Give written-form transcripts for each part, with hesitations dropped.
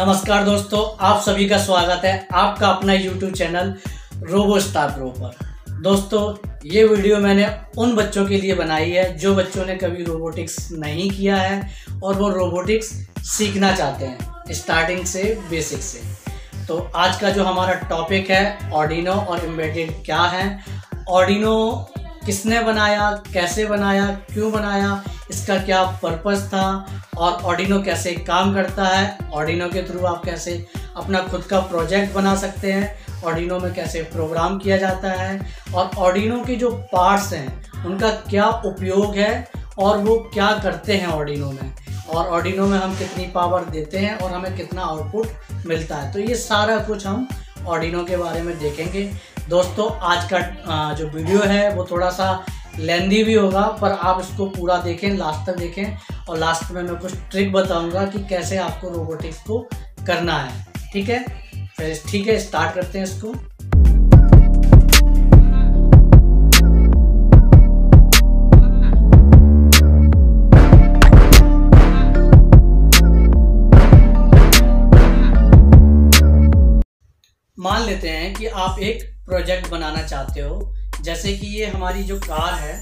नमस्कार दोस्तों, आप सभी का स्वागत है आपका अपना YouTube चैनल रोबोस्टार प्रो पर। दोस्तों, ये वीडियो मैंने उन बच्चों के लिए बनाई है जो बच्चों ने कभी रोबोटिक्स नहीं किया है और वो रोबोटिक्स सीखना चाहते हैं स्टार्टिंग से, बेसिक से। तो आज का जो हमारा टॉपिक है आर्डिनो और एम्बेडेड क्या है, आर्डिनो किसने बनाया, कैसे बनाया, क्यों बनाया, इसका क्या पर्पस था और आर्डिनो कैसे काम करता है, आर्डिनो के थ्रू आप कैसे अपना खुद का प्रोजेक्ट बना सकते हैं, आर्डिनो में कैसे प्रोग्राम किया जाता है और आर्डिनो के जो पार्ट्स हैं उनका क्या उपयोग है और वो क्या करते हैं आर्डिनो में, और आर्डिनो में हम कितनी पावर देते हैं और हमें कितना आउटपुट मिलता है। तो ये सारा कुछ हम आर्डिनो के बारे में देखेंगे। दोस्तों, आज का जो वीडियो है वो थोड़ा सा लेंदी भी होगा, पर आप इसको पूरा देखें, लास्ट तक देखें और लास्ट में मैं कुछ ट्रिक बताऊंगा कि कैसे आपको रोबोटिक्स को करना है। ठीक है, फिर ठीक है, स्टार्ट करते हैं इसको। मान लेते हैं कि आप एक प्रोजेक्ट बनाना चाहते हो, जैसे कि ये हमारी जो कार है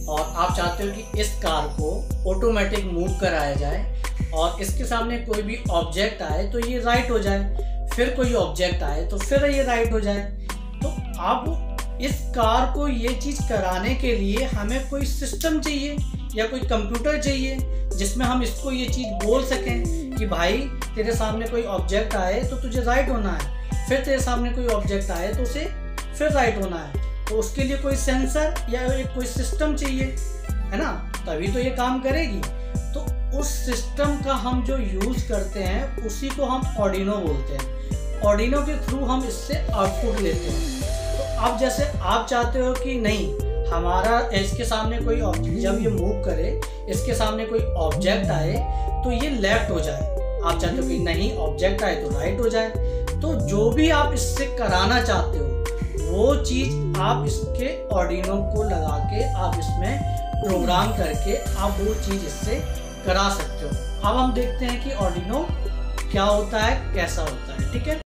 और आप चाहते हो कि इस कार को ऑटोमेटिक मूव कराया जाए और इसके सामने कोई भी ऑब्जेक्ट आए तो ये राइट हो जाए, फिर कोई ऑब्जेक्ट आए तो फिर ये राइट हो जाए। तो अब इस कार को ये चीज़ कराने के लिए हमें कोई सिस्टम चाहिए या कोई कंप्यूटर चाहिए जिसमें हम इसको ये चीज़ बोल सकें कि भाई तेरे सामने कोई ऑब्जेक्ट आए तो तुझे राइट होना है, फिर तेरे सामने कोई ऑब्जेक्ट आए तो उसे फिर राइट होना है। तो उसके लिए कोई सेंसर या एक कोई सिस्टम चाहिए, है ना, तभी तो ये काम करेगी। तो उस सिस्टम का हम जो यूज़ करते हैं उसी को हम आर्डिनो बोलते हैं। आर्डिनो के थ्रू हम इससे आउटपुट लेते हैं। तो अब जैसे आप चाहते हो कि नहीं, हमारा इसके सामने कोई ऑब्जेक्ट, जब ये मूव करे इसके सामने कोई ऑब्जेक्ट आए तो ये लेफ्ट हो जाए, आप चाहते हो कि नहीं ऑब्जेक्ट आए तो राइट हो जाए। तो जो भी आप इससे कराना चाहते हो वो चीज़ आप इसके आर्डिनो को लगा के आप इसमें प्रोग्राम करके आप वो चीज़ इससे करा सकते हो। अब हम देखते हैं कि आर्डिनो क्या होता है, कैसा होता है। ठीक है,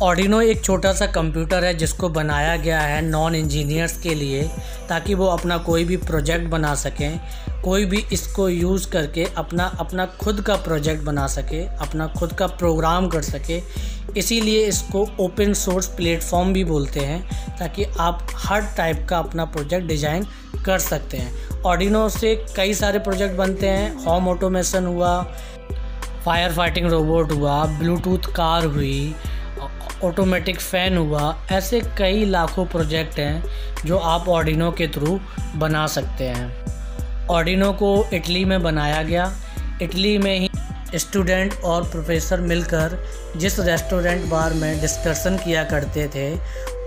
आर्डिनो एक छोटा सा कंप्यूटर है जिसको बनाया गया है नॉन इंजीनियर्स के लिए, ताकि वो अपना कोई भी प्रोजेक्ट बना सकें, कोई भी इसको यूज़ करके अपना खुद का प्रोजेक्ट बना सके, अपना खुद का प्रोग्राम कर सके। इसीलिए इसको ओपन सोर्स प्लेटफॉर्म भी बोलते हैं, ताकि आप हर टाइप का अपना प्रोजेक्ट डिज़ाइन कर सकते हैं। आर्डिनो से कई सारे प्रोजेक्ट बनते हैं, होम ऑटोमेशन हुआ, फायर फाइटिंग रोबोट हुआ, ब्लूटूथ कार हुई, ऑटोमेटिक फ़ैन हुआ, ऐसे कई लाखों प्रोजेक्ट हैं जो आप आर्डिनो के थ्रू बना सकते हैं। आर्डिनो को इटली में बनाया गया। इटली में ही स्टूडेंट और प्रोफेसर मिलकर जिस रेस्टोरेंट बार में डिस्कशन किया करते थे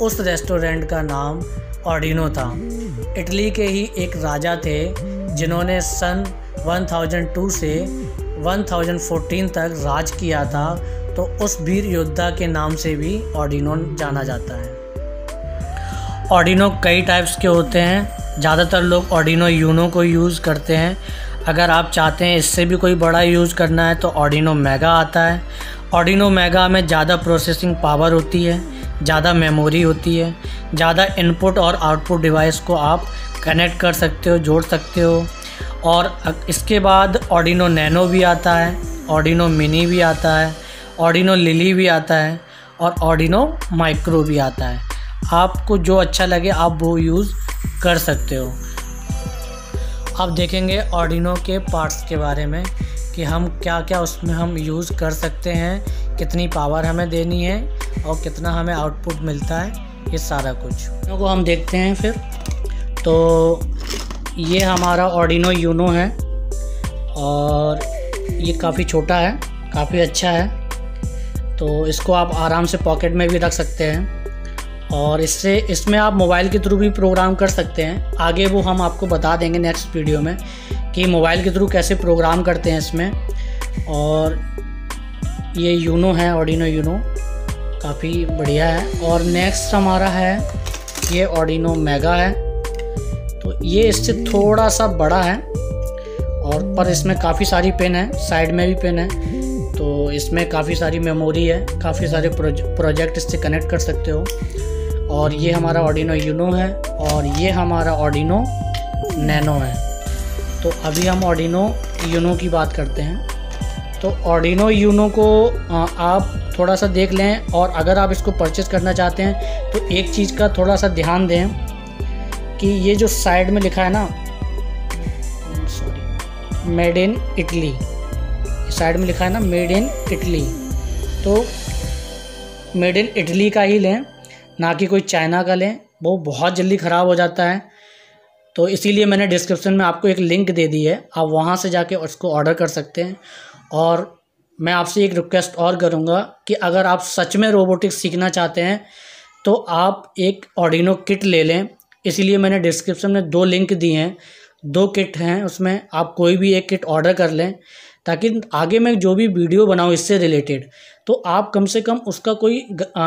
उस रेस्टोरेंट का नाम आर्डिनो था। इटली के ही एक राजा थे जिन्होंने सन 1002 से 1014 तक राज किया था, तो उस वीर योद्धा के नाम से भी आर्डिनो जाना जाता है। आर्डिनो कई टाइप्स के होते हैं, ज़्यादातर लोग आर्डिनो यूनो को यूज़ करते हैं। अगर आप चाहते हैं इससे भी कोई बड़ा यूज़ करना है तो आर्डिनो मेगा आता है। आर्डिनो मेगा में ज़्यादा प्रोसेसिंग पावर होती है, ज़्यादा मेमोरी होती है, ज़्यादा इनपुट और आउटपुट डिवाइस को आप कनेक्ट कर सकते हो, जोड़ सकते हो। और इसके बाद आर्डिनो नैनो भी आता है, आर्डिनो मिनी भी आता है, आर्डिनो लिली भी आता है और आर्डिनो माइक्रो भी आता है। आपको जो अच्छा लगे आप वो यूज़ कर सकते हो। अब देखेंगे आर्डिनो के पार्ट्स के बारे में कि हम क्या क्या उसमें हम यूज़ कर सकते हैं, कितनी पावर हमें देनी है और कितना हमें आउटपुट मिलता है, ये सारा कुछ को हम देखते हैं। फिर तो ये हमारा आर्डिनो यूनो है और ये काफ़ी छोटा है, काफ़ी अच्छा है, तो इसको आप आराम से पॉकेट में भी रख सकते हैं और इसमें आप मोबाइल के थ्रू भी प्रोग्राम कर सकते हैं। आगे वो हम आपको बता देंगे नेक्स्ट वीडियो में कि मोबाइल के थ्रू कैसे प्रोग्राम करते हैं इसमें। और ये यूनो है, आर्डिनो यूनो, काफ़ी बढ़िया है। और नेक्स्ट हमारा है ये आर्डिनो मेगा है, तो ये इससे थोड़ा सा बड़ा है और पर इसमें काफ़ी सारी पिन है, साइड में भी पिन है, तो इसमें काफ़ी सारी मेमोरी है, काफ़ी सारे प्रोजेक्ट इससे कनेक्ट कर सकते हो। और ये हमारा आर्डिनो यूनो है और ये हमारा आर्डिनो नैनो है। तो अभी हम आर्डिनो यूनो की बात करते हैं। तो आर्डिनो यूनो को आप थोड़ा सा देख लें, और अगर आप इसको परचेज़ करना चाहते हैं तो एक चीज़ का थोड़ा सा ध्यान दें कि ये जो साइड में लिखा है ना, sorry, made in Italy, side में लिखा है ना मेड इन इटली, तो मेड इन इटली का ही लें, ना कि कोई चाइना का लें, वो बहुत जल्दी ख़राब हो जाता है। तो इसीलिए मैंने डिस्क्रिप्शन में आपको एक लिंक दे दी है, आप वहाँ से जाके उसको ऑर्डर कर सकते हैं। और मैं आपसे एक रिक्वेस्ट और करूँगा कि अगर आप सच में रोबोटिक्स सीखना चाहते हैं तो आप एक आर्डिनो किट ले लें। इसीलिए मैंने डिस्क्रिप्शन में 2 लिंक दिए हैं, 2 किट हैं, उसमें आप कोई भी एक किट ऑर्डर कर लें, ताकि आगे मैं जो भी वीडियो बनाऊँ इससे रिलेटेड, तो आप कम से कम उसका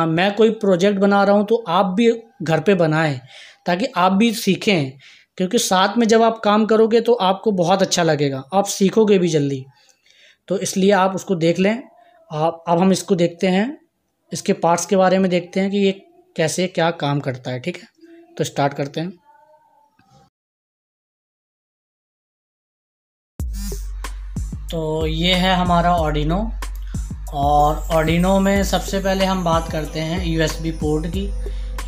मैं कोई प्रोजेक्ट बना रहा हूँ तो आप भी घर पे बनाएं, ताकि आप भी सीखें, क्योंकि साथ में जब आप काम करोगे तो आपको बहुत अच्छा लगेगा, आप सीखोगे भी जल्दी। तो इसलिए आप उसको देख लें। अब हम इसको देखते हैं, इसके पार्ट्स के बारे में देखते हैं कि ये कैसे क्या काम करता है। ठीक है, तो स्टार्ट करते हैं। तो ये है हमारा आर्डिनो, और आर्डिनो में सबसे पहले हम बात करते हैं यूएसबी पोर्ट की।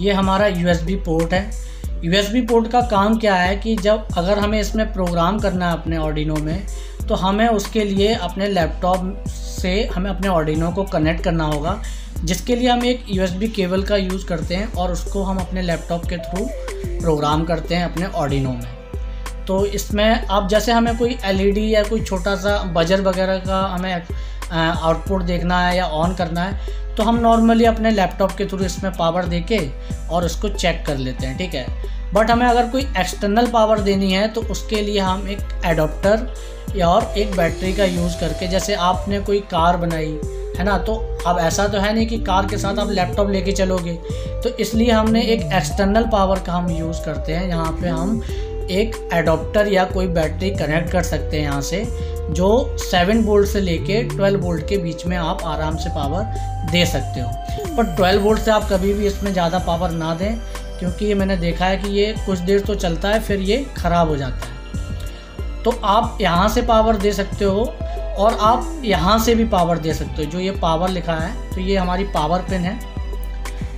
ये हमारा यूएसबी पोर्ट है। यूएसबी पोर्ट का काम क्या है कि अगर हमें इसमें प्रोग्राम करना है अपने आर्डिनो में, तो हमें उसके लिए अपने लैपटॉप से हमें अपने आर्डिनो को कनेक्ट करना होगा, जिसके लिए हम एक यूएसबी केबल का यूज़ करते हैं और उसको हम अपने लैपटॉप के थ्रू प्रोग्राम करते हैं अपने आर्डिनो में। तो इसमें अब जैसे हमें कोई एलईडी या कोई छोटा सा बजर वगैरह का हमें आउटपुट देखना है या ऑन करना है, तो हम नॉर्मली अपने लैपटॉप के थ्रू इसमें पावर देके और उसको चेक कर लेते हैं। ठीक है, बट हमें अगर कोई एक्सटर्नल पावर देनी है तो उसके लिए हम एक एडाप्टर या और एक बैटरी का यूज़ करके, जैसे आपने कोई कार बनाई है ना, तो अब ऐसा तो है नहीं कि कार के साथ आप लैपटॉप लेके चलोगे, तो इसलिए हमने एक एक्सटर्नल पावर का हम यूज़ करते हैं। यहाँ पे हम एक एडाप्टर या कोई बैटरी कनेक्ट कर सकते हैं यहाँ से, जो 7 वोल्ट से लेके 12 वोल्ट के बीच में आप आराम से पावर दे सकते हो। पर 12 वोल्ट से आप कभी भी इसमें ज़्यादा पावर ना दें, क्योंकि ये मैंने देखा है कि ये कुछ देर तो चलता है फिर ये ख़राब हो जाता है। तो आप यहाँ से पावर दे सकते हो और आप यहाँ से भी पावर दे सकते हो। जो ये पावर लिखा है, तो ये हमारी पावर पिन है,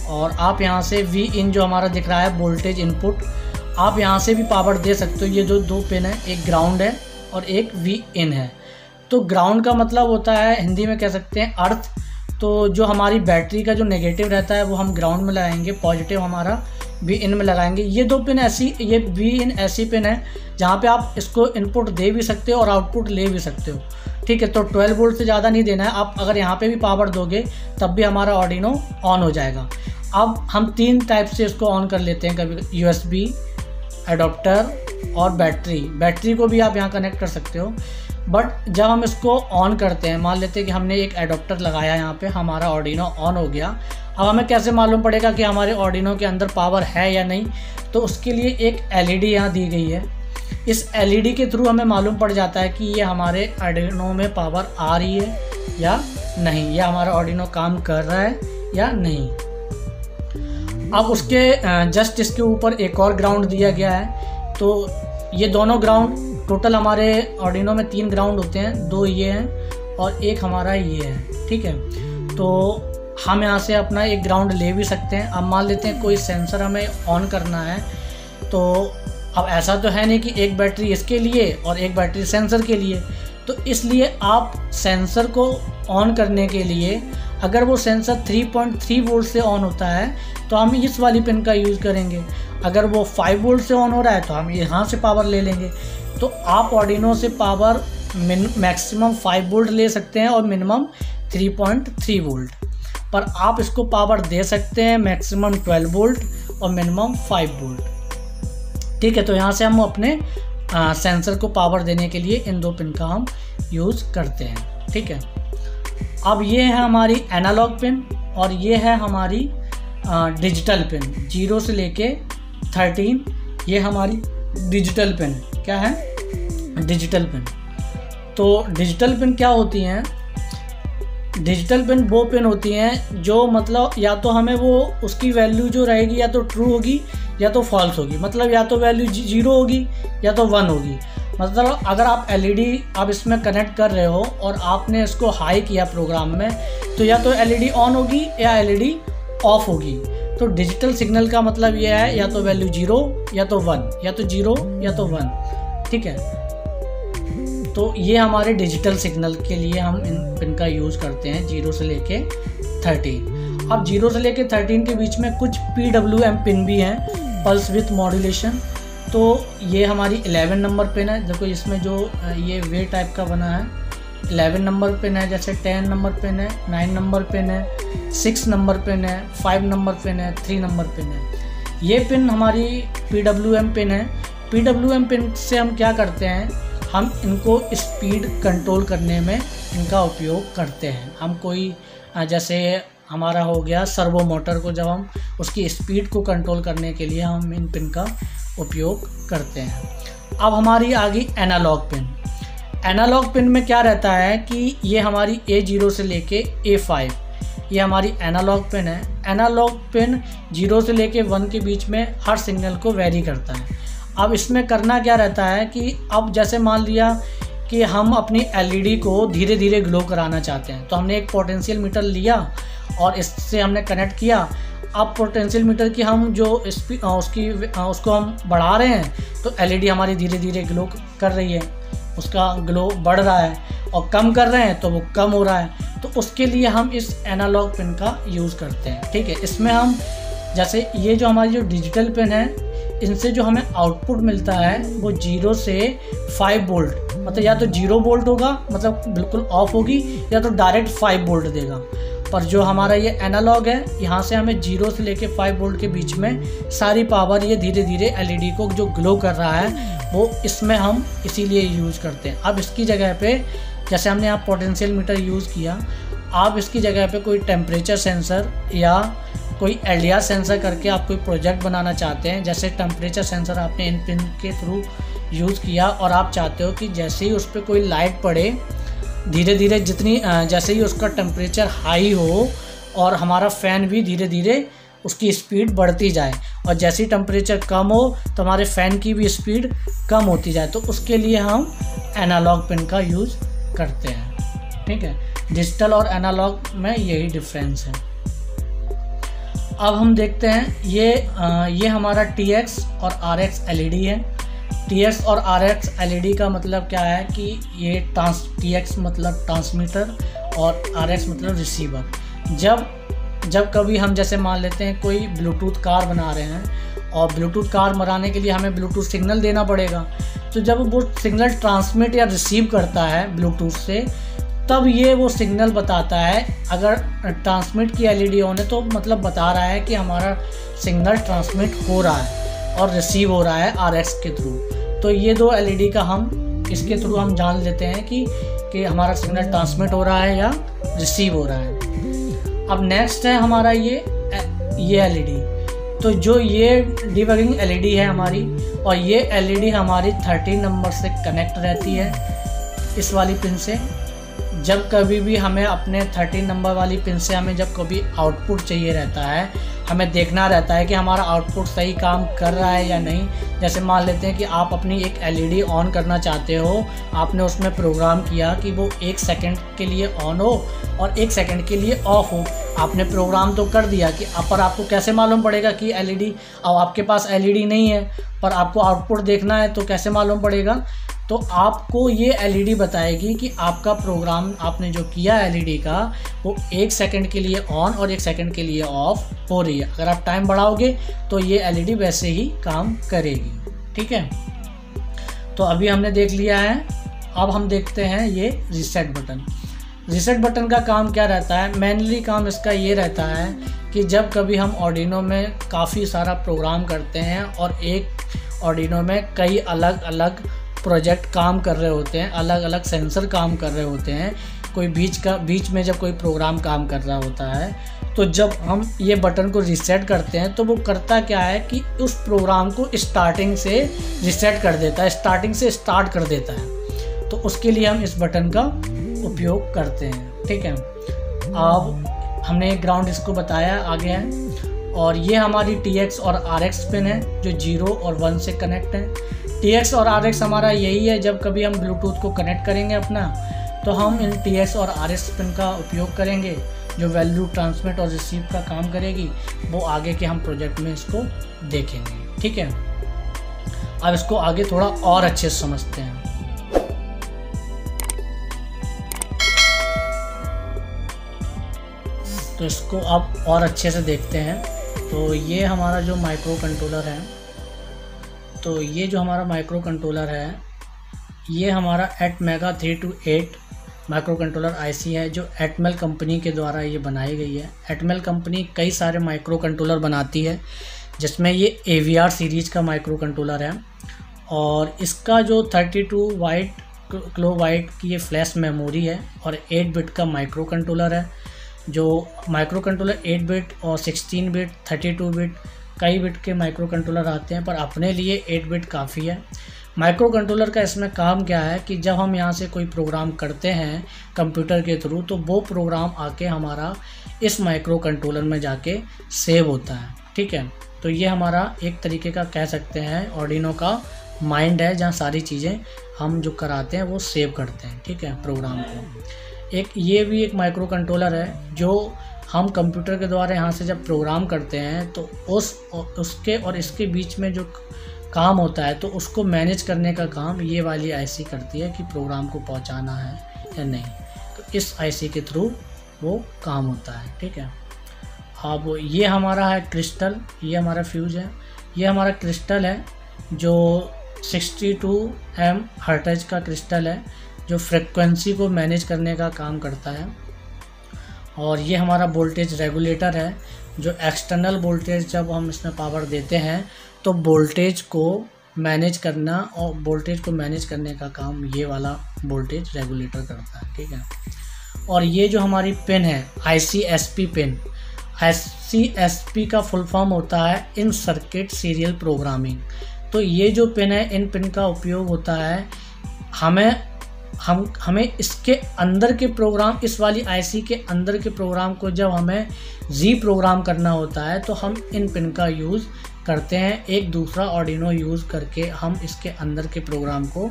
और आप यहाँ से वी इन जो हमारा दिख रहा है वोल्टेज इनपुट, आप यहाँ से भी पावर दे सकते हो। ये जो 2 पिन है, एक ग्राउंड है और एक वी इन है। तो ग्राउंड का मतलब होता है, हिंदी में कह सकते हैं अर्थ। तो जो हमारी बैटरी का जो नेगेटिव रहता है वो हम ग्राउंड में लगाएंगे, पॉजिटिव हमारा वी इन में लगाएंगे। ये 2 पिन ऐसी, ये वी इन ऐसी पिन है जहाँ पे आप इसको इनपुट दे भी सकते हो और आउटपुट ले भी सकते हो। ठीक है, तो 12 वोल्ट से ज़्यादा नहीं देना है। आप अगर यहाँ पे भी पावर दोगे तब भी हमारा आर्डिनो ऑन हो जाएगा। अब हम 3 टाइप से इसको ऑन कर लेते हैं, कभी यूएसबी, एडाप्टर और बैटरी को भी आप यहाँ कनेक्ट कर सकते हो। बट जब हम इसको ऑन करते हैं, मान लेते हैं कि हमने एक एडाप्टर लगाया यहाँ पे, हमारा आर्डिनो ऑन हो गया। अब हमें कैसे मालूम पड़ेगा कि हमारे आर्डिनो के अंदर पावर है या नहीं? तो उसके लिए एक एलईडी यहाँ दी गई है। इस एलईडी के थ्रू हमें मालूम पड़ जाता है कि ये हमारे आर्डिनो में पावर आ रही है या नहीं, या हमारा आर्डिनो काम कर रहा है या नहीं। अब उसके जस्ट इसके ऊपर एक और ग्राउंड दिया गया है। तो ये दोनों ग्राउंड, टोटल हमारे आर्डिनो में 3 ग्राउंड होते हैं, 2 ये हैं और एक हमारा ये है। ठीक है, तो हम यहाँ से अपना एक ग्राउंड ले भी सकते हैं। अब मान लेते हैं कोई सेंसर हमें ऑन करना है, तो अब ऐसा तो है नहीं कि एक बैटरी इसके लिए और एक बैटरी सेंसर के लिए, तो इसलिए आप सेंसर को ऑन करने के लिए, अगर वो सेंसर 3.3 वोल्ट से ऑन होता है तो हम इस वाली पिन का यूज़ करेंगे। अगर वो 5 वोल्ट से ऑन हो रहा है तो हम यहाँ से पावर ले लेंगे। तो आप आर्डिनो से पावर मैक्सिमम 5 वोल्ट ले सकते हैं और मिनिमम 3.3 वोल्ट, पर आप इसको पावर दे सकते हैं मैक्सिमम 12 वोल्ट और मिनिमम 5 वोल्ट। ठीक है, तो यहाँ से हम अपने सेंसर को पावर देने के लिए इन 2 पिन का हम यूज़ करते हैं। ठीक है, अब ये है हमारी एनालॉग पिन और ये है हमारी डिजिटल पिन। 0 से लेके 13 ये हमारी डिजिटल पिन है। क्या है? Digital pin. तो डिजिटल पिन क्या होती हैं? डिजिटल पिन वो पिन होती हैं जो मतलब या तो हमें वो उसकी वैल्यू जो रहेगी या तो ट्रू होगी या तो फॉल्स होगी, मतलब या तो वैल्यू 0 होगी या तो 1 होगी। मतलब अगर आप एलईडी आप इसमें कनेक्ट कर रहे हो और आपने इसको हाई किया प्रोग्राम में, तो या तो एलईडी ऑन होगी या एलईडी ऑफ होगी। तो डिजिटल सिग्नल का मतलब ये है या तो वैल्यू 0 या तो 1, या तो 0 या तो 1, ठीक है। तो ये हमारे डिजिटल सिग्नल के लिए हम इन पिन का यूज़ करते हैं 0 से लेके 13। अब 0 से लेके 13 के बीच में कुछ PWM पिन भी हैं, पल्स विथ मॉड्यूलेशन। तो ये हमारी 11 नंबर पिन है। देखो इसमें जो ये वे टाइप का बना है, 11 नंबर पिन है, जैसे 10 नंबर पिन है, 9 नंबर पिन है, 6 नंबर पिन है, 5 नंबर पिन है, 3 नंबर पिन है। ये पिन हमारी PWM पिन है। PWM पिन से हम क्या करते हैं, हम इनको स्पीड कंट्रोल करने में इनका उपयोग करते हैं। हम कोई जैसे हमारा हो गया सर्वो मोटर को, जब हम उसकी स्पीड को कंट्रोल करने के लिए हम इन पिन का उपयोग करते हैं। अब हमारी आ गई एनालॉग पिन। एनालॉग पिन में क्या रहता है कि ये हमारी A0 से लेके A5 ये हमारी एनालॉग पिन है। एनालॉग पिन 0 से लेके 1 के बीच में हर सिग्नल को वेरी करता है। अब इसमें करना क्या रहता है कि अब जैसे मान लिया कि हम अपनी एलईडी को धीरे धीरे ग्लो कराना चाहते हैं, तो हमने एक पोटेंशियल मीटर लिया और इससे हमने कनेक्ट किया। अब पोटेंशियल मीटर की हम जो उसको हम बढ़ा रहे हैं, तो एलईडी हमारी धीरे धीरे ग्लो कर रही है, उसका ग्लो बढ़ रहा है, और कम कर रहे हैं तो वो कम हो रहा है। तो उसके लिए हम इस एनालॉग पिन का यूज़ करते हैं, ठीक है। इसमें हम जैसे ये जो हमारी जो डिजिटल पिन है, इनसे जो हमें आउटपुट मिलता है वो 0 से 5 वोल्ट, मतलब या तो 0 वोल्ट होगा, मतलब बिल्कुल ऑफ होगी, या तो डायरेक्ट 5 वोल्ट देगा। पर जो हमारा ये एनालॉग है, यहाँ से हमें 0 से लेके 5 वोल्ट के बीच में सारी पावर ये धीरे धीरे एलईडी को जो ग्लो कर रहा है वो इसमें हम इसीलिए यूज़ करते हैं। अब इसकी जगह पे जैसे हमने यहाँ पोटेंशियल मीटर यूज़ किया, आप इसकी जगह पे कोई टेम्परेचर सेंसर या कोई एलडीआर सेंसर करके आप कोई प्रोजेक्ट बनाना चाहते हैं। जैसे टेम्परेचर सेंसर आपने इन पिन के थ्रू यूज़ किया और आप चाहते हो कि जैसे ही उस पर कोई लाइट पड़े, धीरे धीरे जैसे ही उसका टेम्परेचर हाई हो और हमारा फ़ैन भी धीरे धीरे उसकी स्पीड बढ़ती जाए, और जैसे ही टेम्परेचर कम हो तो हमारे फ़ैन की भी स्पीड कम होती जाए, तो उसके लिए हम एनालॉग पिन का यूज़ करते हैं, ठीक है। डिजिटल और एनालॉग में यही डिफरेंस है। अब हम देखते हैं ये हमारा TX और RX एलईडी है। TX और RX एलईडी का मतलब क्या है कि ये TX मतलब ट्रांसमीटर और RX मतलब रिसीवर। जब कभी हम जैसे मान लेते हैं कोई ब्लूटूथ कार बना रहे हैं, और ब्लूटूथ कार बनाने के लिए हमें ब्लूटूथ सिग्नल देना पड़ेगा, तो जब वो सिग्नल ट्रांसमिट या रिसीव करता है ब्लूटूथ से, तब ये वो सिग्नल बताता है। अगर ट्रांसमिट की एलईडी ऑन है तो मतलब बता रहा है कि हमारा सिग्नल ट्रांसमिट हो रहा है और रिसीव हो रहा है RX के थ्रू। तो ये दो एलईडी का इसके थ्रू हम जान लेते हैं कि हमारा सिग्नल ट्रांसमिट हो रहा है या रिसीव हो रहा है। अब नेक्स्ट है हमारा ये एलईडी। तो जो ये डिबगिंग एलईडी है हमारी, और ये एलईडी हमारी 13 नंबर से कनेक्ट रहती है इस वाली पिन से। जब कभी भी हमें अपने 13 नंबर वाली पिन से हमें जब कभी आउटपुट चाहिए रहता है, हमें देखना रहता है कि हमारा आउटपुट सही काम कर रहा है या नहीं। जैसे मान लेते हैं कि आप अपनी एक एलईडी ऑन करना चाहते हो, आपने उसमें प्रोग्राम किया कि वो 1 सेकंड के लिए ऑन हो और 1 सेकंड के लिए ऑफ हो। आपने प्रोग्राम तो कर दिया कि पर आपको कैसे मालूम पड़ेगा कि एलईडी, अब आपके पास एलईडी नहीं है पर आपको आउटपुट देखना है, तो कैसे मालूम पड़ेगा? तो आपको ये एलईडी बताएगी कि आपका प्रोग्राम आपने जो किया एलईडी का, वो 1 सेकंड के लिए ऑन और 1 सेकंड के लिए ऑफ हो रही है। अगर आप टाइम बढ़ाओगे तो ये एलईडी वैसे ही काम करेगी, ठीक है। तो अभी हमने देख लिया है। अब हम देखते हैं ये रीसेट बटन। रीसेट बटन का काम क्या रहता है? मेनली काम इसका ये रहता है कि जब कभी हम आर्डिनो में काफ़ी सारा प्रोग्राम करते हैं और एक आर्डिनो में कई अलग अलग प्रोजेक्ट काम कर रहे होते हैं, अलग अलग सेंसर काम कर रहे होते हैं, कोई बीच में जब कोई प्रोग्राम काम कर रहा होता है, तो जब हम ये बटन को रीसेट करते हैं तो वो करता क्या है कि उस प्रोग्राम को स्टार्टिंग से रीसेट कर देता है, स्टार्टिंग से स्टार्ट कर देता है। तो उसके लिए हम इस बटन का उपयोग करते हैं। ठीक है, अब हमने ग्राउंड इसको बताया आगे है। और ये हमारी TX और RX पिन है जो 0 और 1 से कनेक्ट है। TX और RX हमारा यही है, जब कभी हम ब्लूटूथ को कनेक्ट करेंगे अपना, तो हम इन TX और RX पिन का उपयोग करेंगे, जो वैल्यू ट्रांसमिट और रिसीव का काम करेगी। वो आगे के हम प्रोजेक्ट में इसको देखेंगे। ठीक है, अब इसको आगे थोड़ा और अच्छे से समझते हैं। तो इसको अब और अच्छे से देखते हैं। तो ये हमारा जो माइक्रो कंट्रोलर है, तो ये जो हमारा माइक्रो कंट्रोलर है, ये हमारा ATmega 328 माइक्रो कंट्रोलर IC है, जो एटमेल कंपनी के द्वारा ये बनाई गई है। एटमेल कंपनी कई सारे माइक्रो कंट्रोलर बनाती है, जिसमें ये AVR सीरीज़ का माइक्रो कंट्रोलर है। और इसका जो 32 किलोबाइट की ये फ्लैश मेमोरी है और 8 बिट का माइक्रो कंट्रोलर है। जो माइक्रो कंट्रोलर 8 बिट और 16 बिट 32 बिट कई बिट के माइक्रो कंट्रोलर आते हैं, पर अपने लिए 8 बिट काफ़ी है। माइक्रो कंट्रोलर का इसमें काम क्या है कि जब हम यहाँ से कोई प्रोग्राम करते हैं कंप्यूटर के थ्रू, तो वो प्रोग्राम आके हमारा इस माइक्रो कंट्रोलर में जाके सेव होता है। ठीक है, तो ये हमारा एक तरीके का कह सकते हैं आर्डिनो का माइंड है, जहाँ सारी चीज़ें हम जो कराते हैं वो सेव करते हैं। ठीक है, प्रोग्राम को। एक ये भी एक माइक्रो कंट्रोलर है, जो हम कंप्यूटर के द्वारा यहाँ से जब प्रोग्राम करते हैं तो उसके और इसके बीच में जो काम होता है, तो उसको मैनेज करने का काम ये वाली IC करती है कि प्रोग्राम को पहुँचाना है या नहीं। तो इस IC के थ्रू वो काम होता है। ठीक है, अब ये हमारा है क्रिस्टल, ये हमारा फ्यूज है। ये हमारा क्रिस्टल है जो 62 हर्ट्ज का क्रिस्टल है, जो फ्रिक्वेंसी को मैनेज करने का काम करता है। और ये हमारा वोल्टेज रेगुलेटर है, जो एक्सटर्नल वोल्टेज जब हम इसमें पावर देते हैं तो वोल्टेज को मैनेज करना और वोल्टेज को मैनेज करने का काम ये वाला वोल्टेज रेगुलेटर करता है। ठीक है, और ये जो हमारी पिन है ICSP पिन, ICSP का फुल फॉर्म होता है इन सर्किट सीरियल प्रोग्रामिंग। तो ये जो पिन है, इन पिन का उपयोग होता है हमें इसके अंदर के प्रोग्राम, इस वाली IC के अंदर के प्रोग्राम को जब हमें रीप्रोग्राम करना होता है तो हम इन पिन का यूज़ करते हैं। एक दूसरा आर्डिनो यूज़ करके हम इसके अंदर के प्रोग्राम को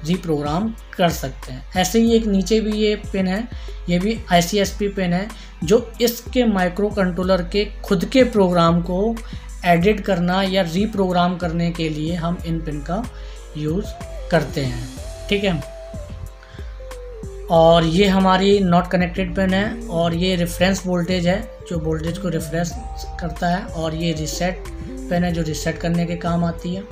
रीप्रोग्राम कर सकते हैं। ऐसे ही एक नीचे भी ये पिन है, ये भी ICSP पिन है, जो इसके माइक्रो कंट्रोलर के खुद के प्रोग्राम को एडिट करना या रीप्रोग्राम करने के लिए हम इन पिन का यूज़ करते हैं। ठीक है, और ये हमारी नॉट कनेक्टेड पिन है, और ये रेफरेंस वोल्टेज है जो वोल्टेज को रेफरेंस करता है, और ये रीसेट पिन है जो रीसेट करने के काम आती है।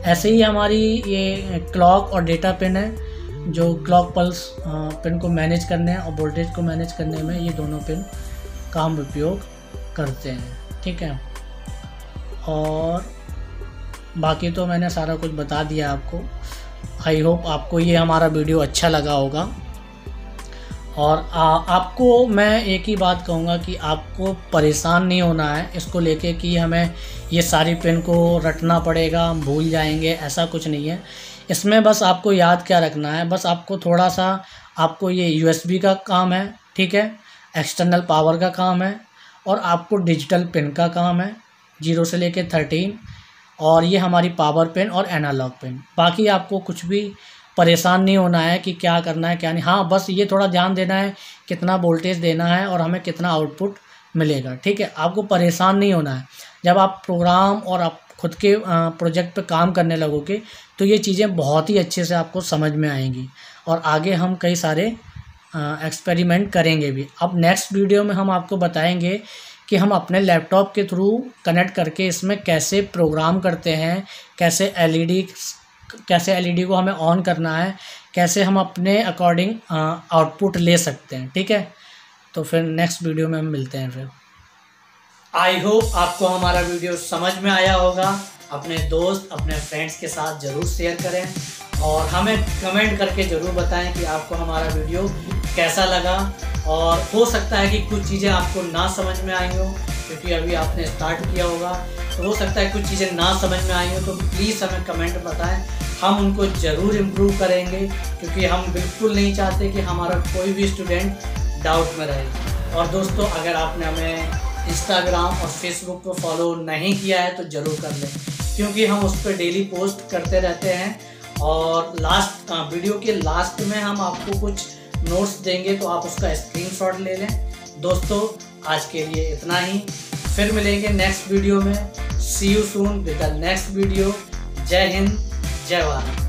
ऐसे ही हमारी ये क्लॉक और डेटा पिन है, जो क्लॉक पल्स पिन को मैनेज करने और वोल्टेज को मैनेज करने में ये दोनों पिन का हम उपयोग करते हैं। ठीक है, और बाकी तो मैंने सारा कुछ बता दिया आपको। आई होप आपको ये हमारा वीडियो अच्छा लगा होगा। और आपको मैं एक ही बात कहूँगा कि आपको परेशान नहीं होना है इसको लेके कि हमें ये सारी पिन को रटना पड़ेगा, हम भूल जाएंगे, ऐसा कुछ नहीं है। इसमें बस आपको याद क्या रखना है, बस आपको थोड़ा सा आपको ये USB का काम है, ठीक है, एक्सटर्नल पावर का काम है, और आपको डिजिटल पिन का काम है 0 से लेके 13, और ये हमारी पावर पिन और एनालॉग पिन। बाकी आपको कुछ भी परेशान नहीं होना है कि क्या करना है क्या नहीं। हाँ, बस ये थोड़ा ध्यान देना है कितना वोल्टेज देना है और हमें कितना आउटपुट मिलेगा। ठीक है, आपको परेशान नहीं होना है। जब आप प्रोग्राम और आप खुद के प्रोजेक्ट पे काम करने लगोगे तो ये चीज़ें बहुत ही अच्छे से आपको समझ में आएंगी, और आगे हम कई सारे एक्सपेरिमेंट करेंगे भी। अब नेक्स्ट वीडियो में हम आपको बताएंगे कि हम अपने लैपटॉप के थ्रू कनेक्ट करके इसमें कैसे प्रोग्राम करते हैं, कैसे LED को हमें ऑन करना है, कैसे हम अपने अकॉर्डिंग आउटपुट ले सकते हैं। ठीक है, तो फिर नेक्स्ट वीडियो में हम मिलते हैं। फिर आई होप आपको हमारा वीडियो समझ में आया होगा। अपने दोस्त, अपने फ्रेंड्स के साथ ज़रूर शेयर करें और हमें कमेंट करके ज़रूर बताएं कि आपको हमारा वीडियो कैसा लगा। और हो सकता है कि कुछ चीज़ें आपको ना समझ में आई हो, क्योंकि अभी आपने स्टार्ट किया होगा, तो हो सकता है कुछ चीज़ें ना समझ में आई हो, तो प्लीज़ हमें कमेंट बताएं। हम उनको ज़रूर इम्प्रूव करेंगे, क्योंकि हम बिल्कुल नहीं चाहते कि हमारा कोई भी स्टूडेंट डाउट में रहे। और दोस्तों, अगर आपने हमें इंस्टाग्राम और फेसबुक पर फॉलो नहीं किया है तो ज़रूर कर लें, क्योंकि हम उस पर डेली पोस्ट करते रहते हैं। और वीडियो के लास्ट में हम आपको कुछ नोट्स देंगे, तो आप उसका स्क्रीनशॉट ले लें। दोस्तों, आज के लिए इतना ही, फिर मिलेंगे नेक्स्ट वीडियो में। See you soon with the next video. जय हिंद, जय भारत।